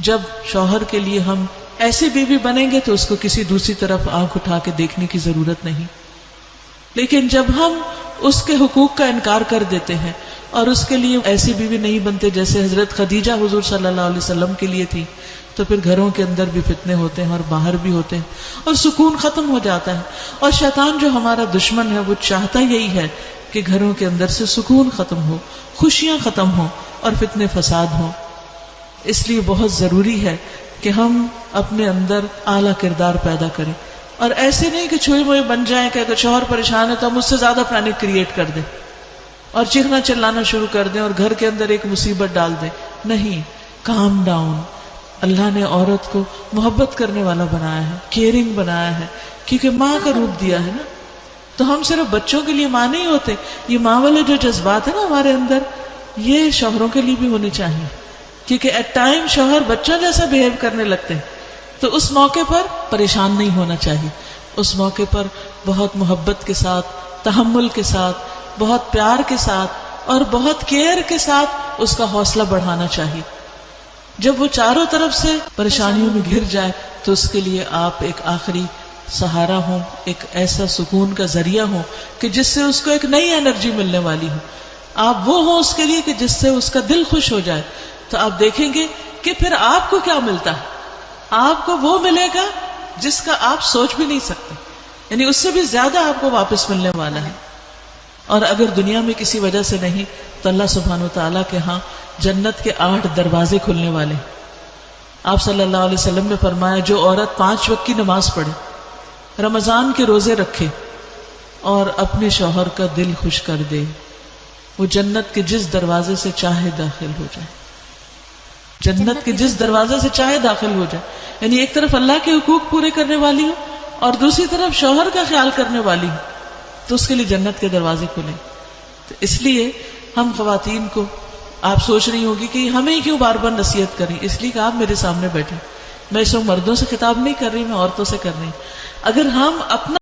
جب شوہر کے لیے ہم ایسی بیوی بنیں گے تو اس کو کسی دوسری طرف آنکھ اٹھا کے دیکھنے کی ضرورت نہیں. لیکن جب ہم اس کے حقوق کا انکار کر دیتے ہیں اور اس کے لیے ایسی بیوی نہیں بنتے جیسے حضرت خدیجہ حضور صلی اللہ علیہ وسلم کے لیے تھی، تو پھر گھروں کے اندر بھی فتنے ہوتے ہیں اور باہر بھی ہوتے ہیں اور سکون ختم ہو جاتا ہے. اور شیطان جو ہمارا دشمن ہے وہ چاہتا یہی ہے کہ گھروں کے اندر سے سکون ختم ہو، خوشیاں ختم ہو اور فتنے فساد ہوں. اس لیے بہت ضروری ہے کہ ہم اپنے اندر اعلیٰ کردار پیدا کریں، اور ایسے نہیں کہ چھوئے موئے بن جائیں کہ اگر شوہر پریشان ہے تو ہم اس سے زیادہ پینک کریٹ کر دیں اور چیخنا چلانا شروع کر دیں اور گھر کے اندر ایک مصیبت ڈال دیں. نہیں، کام ڈاؤن. اللہ نے عورت کو محبت کرنے والا بنایا ہے، کیئرنگ بنایا ہے، کیونکہ ماں کا روپ دیا ہے نا. تو ہم صرف بچوں کے لیے ماں نہیں ہوتے، یہ ماں والے جو جذبات ہیں نا ہمارے اندر، یہ شوہروں کے لیے بھی ہونے چاہیے. کیونکہ ایٹ ٹائم شوہر بچوں جیسا بہیو کرنے لگتے ہیں تو اس موقع پر پریشان نہیں ہونا چاہیے. اس موقع پر بہت محبت کے ساتھ، تحمل کے ساتھ، بہت پیار کے ساتھ اور بہت کیئر کے ساتھ اس کا حوصلہ بڑھانا چاہیے. جب وہ چاروں طرف سے پریشانیوں میں گھر جائے تو اس کے لیے آپ ایک آخری سہارا ہوں، ایک ایسا سکون کا ذریعہ ہوں کہ جس سے اس کو ایک نئی انرجی ملنے والی ہو. آپ وہ ہوں اس کے لیے کہ جس سے اس کا دل خوش ہو جائے. تو آپ دیکھیں گے کہ پھر آپ کو کیا ملتا ہے. آپ کو وہ ملے گا جس کا آپ سوچ بھی نہیں سکتے، یعنی اس سے بھی زیادہ آپ کو واپس ملنے والا ہے. اور اگر دنیا میں کسی وجہ سے نہیں تو اللہ سبحانہ وتعالیٰ کے ہاں جنت کے 8 دروازے کھلنے والے. آپ صلی اللہ علیہ وسلم نے فرمایا جو عورت 5 وقت کی نماز پڑھے، رمضان کے روزے رکھے اور اپنے شوہر کا دل خوش کر دے، وہ جنت کے جس دروازے سے چاہے داخل ہو جائے. جنت کے جس دروازے سے چاہے داخل ہو جائے. یعنی ایک طرف اللہ کے حقوق پورے کرنے والی ہو اور دوسری طرف شوہر کا خیال کرنے والی ہو تو اس کے لیے جنت کے دروازے کھلے. تو اس لیے ہم خواتین کو، آپ سوچ رہی ہوگی کہ ہمیں کیوں بار بار نصیحت کریں، اس لیے کہ آپ میرے سامنے بیٹھے. میں اس وقت مردوں سے خطاب نہیں کر رہی، میں عورتوں سے کر رہی ہوں. اگر ہم اپنا